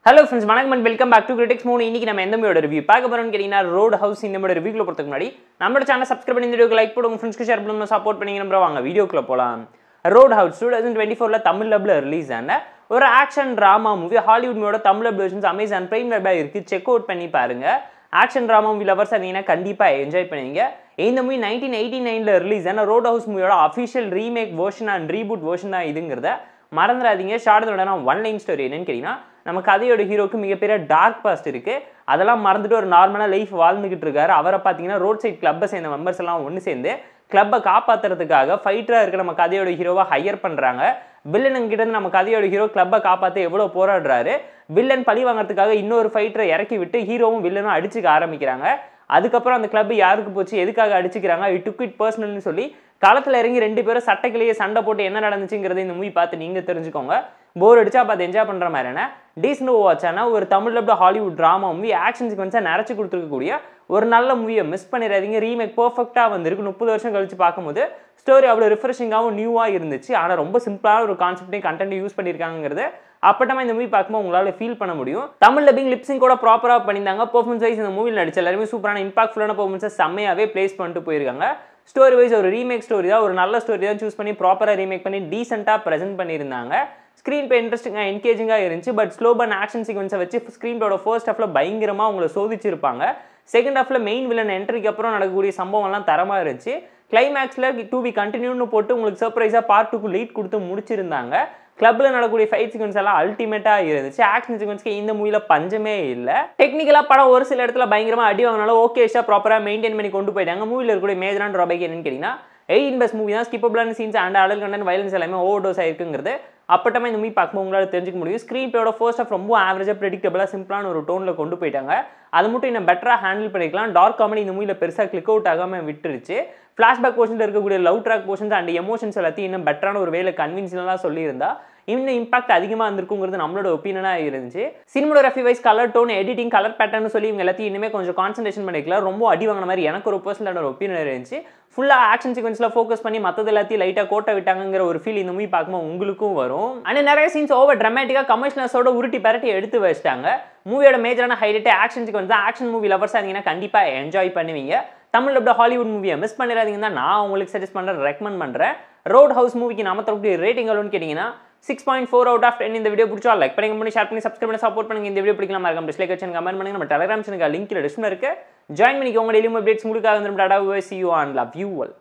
Hello friends, வணக்கம் and welcome back to Critics Moon. இன்னைக்கு நம்ம எந்த மூவியோட ரிவ்யூ பார்க்க போறோம்னு கேட்டீங்கன்னா ரோட் ஹவுஸ். இந்த மூவியோட ரிவ்யூக்குள்ள போறதுக்கு முன்னாடி நம்ம சேனலை சப்ஸ்கிரைப் பண்ணி இந்த வீடியோக்கு லைக் போடுங்க, ஃப்ரெண்ட்ஸ்க்கு ஷேர் பண்ணுங்க, சப்போர்ட் பண்ணீங்க. நம்ம வாங்க வீடியோக்குள்ள போலாம். ரோட் ஹவுஸ் 2024ல தமிழ் டப்ல ரிலீஸ் ஆன ஒரு ஆக்ஷன் டிராமா மூவி. ஹாலிவுட் மூவியோட Tamil dub versions Amazon Prime வெப்ல இருக்கு. செக் அவுட் பண்ணி பாருங்க. ஆக்ஷன் டிராமா மூவி லவர்ஸ் இருந்தீங்கன்னா கண்டிப்பா என்ஜாய் பண்ணுவீங்க. இந்த மூவி 1989ல ரிலீஸ் ஆன ரோட் ஹவுஸ் மூவியோட official remake version and reboot version தான் இதுங்கிறத மறந்துடாதீங்க. ஷார்ட்ல ஒன் லைன் ஸ்டோரி என்னன்னு கேட்டீங்கன்னா, நம்ம கதையோட ஹீரோக்கு மிகப்பெரிய டார்க் பாஸ்ட் இருக்கு. அதெல்லாம் மறந்துட்டு ஒரு நார்மலா லைஃப் வாழ்ந்துகிட்டு இருக்காரு. அவரை பார்த்தீங்கன்னா ரோட் சைட் கிளப்பை சேர்ந்த மெம்பர்ஸ் எல்லாம் ஒன்று சேர்ந்து கிளப்பை காப்பாற்றுறதுக்காக ஃபைட்டரா இருக்க நம்ம கதையோட ஹீரோவை ஹையர் பண்றாங்க. வில்லன் கிட்ட இருந்து நம்ம கதையோட ஹீரோ கிளப்பை காப்பாற்ற எவ்வளோ போராடுறாரு. வில்லன் பழி வாங்கறதுக்காக இன்னொரு ஃபைட்டரை இறக்கி விட்டு ஹீரோவும் வில்லனும் அடிச்சுக்க ஆரம்பிக்கிறாங்க. அதுக்கப்புறம் அந்த கிளப் யாருக்கு போச்சு, எதுக்காக அடிச்சுக்கிறாங்க, இட் டுக் இட் பர்சனல்னு சொல்லி களத்தில் இறங்கி ரெண்டு பேரும் சட்டைக்கிலேயே சண்டை போட்டு என்ன நடந்துச்சுங்கிறத இந்த மூவி பார்த்து நீங்கள் தெரிஞ்சுக்கோங்க. போர் அடிச்சா பார்த்து என்ஜாய் பண்ணுற மாதிரியான டீசென்ட் வாட்சான ஒரு தமிழ் டப்ல ஹாலிவுட் ட்ராமா மூவி. ஆக்ஷன் சீக்வன்ஸாக நிறச்சி கொடுத்துருக்கக்கூடிய ஒரு நல்ல மூவியை மிஸ் பண்ணிடாதீங்க. ரீமேக் பர்ஃபெக்டாக வந்திருக்கு. 30 வருஷம் கழிச்சு பார்க்கும்போது ஸ்டோரி அவ்வளோ ரிஃப்ரெஷிங்காகவும் நியூவாக இருந்துச்சு. ஆனால் ரொம்ப சிம்பிளான ஒரு கான்செப்டையும் கண்டென்ட் யூஸ் பண்ணியிருக்காங்கிறது அப்பட்டமா இந்த மூவி பார்க்கும்போது உங்களால் ஃபீல் பண்ண முடியும். தமிழ் டப்பிங் லிப்ஸிங் கூட ப்ராப்பராக பண்ணியிருந்தாங்க. பெர்ஃபார்மன்ஸ் வைஸ் இந்த மூவியில் நடிச்ச எல்லாருமே சூப்பரான இம்பாக்ட்ஃபுல்லான பெர்ஃபார்மன்ஸை செம்மையாகவே பிளேஸ் பண்ணிட்டு போயிருக்காங்க. ஸ்டோரி வைஸ் ஒரு ரீமேக் ஸ்டோரி தான், ஒரு நல்ல ஸ்டோரி தான் சூஸ் பண்ணி ப்ராப்பராக ரீமேக் பண்ணி டீசெண்டாக ப்ரெசென்ட் பண்ணியிருந்தாங்க. ஸ்க்ரீன் பே இன்ட்ரெஸ்டிங்காக என்கேஜிங்காக இருந்துச்சு. பட் ஸ்லோ பன் ஆக்ஷன் சீக்வன்ஸை வச்சு ஸ்க்ரீன் பேயோட ஃபர்ஸ்ட் ஹாஃப்ல பயங்கரமாக உங்களை சோதிச்சிருப்பாங்க. செகண்ட் ஹாஃப்ல மெயின் வில்லன் என்ட்ரிக்கு அப்புறம் நடக்கக்கூடிய சம்பவம்லாம் தரமாக இருந்துச்சு. கிளைமேக்ஸில் டு பி கண்டினியூன்னு போட்டு உங்களுக்கு சர்ப்ரைஸாக பார்ட் 2க்கு லீட் கொடுத்து முடிச்சிருந்தாங்க. கிளப்பில் நடக்கக்கூடிய ஃபைட் சீக்வன்ஸ் எல்லாம் அல்டிமேட்டாக இருந்துச்சு. ஆக்ஷன் சீக்வன்ஸ்க்கு இந்த மூவியில் பஞ்சமே இல்லை. டெக்னிக்கலாக படம் ஒரு சில இடத்துல பயங்கரமாக அடி வாங்கினாலும் ஓகேஷாக ப்ராப்பராக மெயின்டைன் பண்ணி கொண்டு போயிட்டாங்க. மூவியில் இருக்கக்கூடிய மேஜரான ட்ராபேக் என்னன்னு கேட்டிங்கன்னா, 18+ மூவி தான். ஸ்கிப்பபிளான scenes and adult content violence எல்லாமே ஓவர் டோஸ் ஆயிருக்குங்கிறது அப்பட்டமா இந்த மூவி பார்க்கும்போது உங்களால் தெரிஞ்சுக்க முடியும். ஸ்க்ரீன் பேயோட ஃபர்ஸ்ட் ஆஃப் ரொம்ப ஆவரேஜாக ப்ரெடிக்டபிளாக சிம்பிளான ஒரு டோனில் கொண்டு போயிட்டாங்க. அது மட்டும் இன்னும் பெட்டராக ஹேண்டில் பண்ணிக்கலாம். டார்க் காமெடி இந்த மூவியில் பெருசாக கிளிக் அவுட் ஆகாமல் விட்டுருச்சு. ஃப்ளாஷ்பேக் போர்ஷன்ஸ் இருக்கக்கூடிய love track portions and emotions எல்லாத்தையும் இன்னும் பெட்டரான ஒரு வேலை கன்வின்ஷனலாக சொல்லியிருந்தா இன்னும் இம்பாக்ட் அதிகமாக இருந்திருக்குங்கிறது நம்மளோட ஒப்பீனியனாக இருந்துச்சு. Cinematography wise colour tone editing colour பேட்டர்னு சொல்லி இவங்க எல்லாத்தையும் இனிமேல் கொஞ்சம் கான்சன்ட்ரேஷன் பண்ணிக்கலாம். ரொம்ப அடி வாங்கின மாதிரி எனக்கு ஒரு பர்சனலான ஒரு ஒப்பீனியன் இருந்துச்சு. ஃபுல்லாக ஆக்ஷன் சீக்வன்ஸில் ஃபோக்கஸ் பண்ணி மற்றது எல்லாத்தையும் லைட்டாக கோட்டை விட்டாங்கிற ஒரு ஃபீல் இந்த மூவி பார்க்கும்போது உங்களுக்கும் வரும். ஆனால் நிறைய சீன்ஸ் ஓவர் ட்ராமேட்டிக்காக கமர்ஷியல்ஸோட உருட்டி பரட்டி எடுத்து வச்சிட்டாங்க. மூவியோட மேஜரான ஹைலைட் ஆக்ஷன் சீக்வன்ஸ் தான். ஆக்ஷன் மூவி லவர்ஸாக இருந்தீங்கன்னா கண்டிப்பாக என்ஜாய் பண்ணுவீங்க. தமிழ் டப்ல ஹாலிவுட் மூவியை மிஸ் பண்ணிடாதீங்கன்னா நான் உங்களுக்கு சஜஸ்ட் பண்ணுறேன், ரெக்கமெண்ட் பண்ணுறேன். ரோட் ஹவுஸ் மூவிக்கு நாம தரக்கூடிய ரேட்டிங் எவ்வளோன்னு கேட்டிங்கன்னா 6.4 out of 10. இந்த வீடியோ பிடிச்சா லைக் பண்ணி ஷேர் பண்ணி சப்ஸ்கிரைப் பண்ணி சப்போர்ட் பண்ணுங்க. இந்த வீடியோ பிடிக்கலாம் மறக்காம டிஸ்லைக் வச்சு கமெண்ட் பண்ணுங்க. நம்ம டெலிகிராம் சேனலுக்கு லிங்க் டிஸ்கிரிப்ஷன்ல இருக்கு. ஜாயின் பண்ணிக்கோங்க. டெய்லி அப்டேட்ஸ் உங்களுக்காக வந்துடும். Tata, see you and love you all.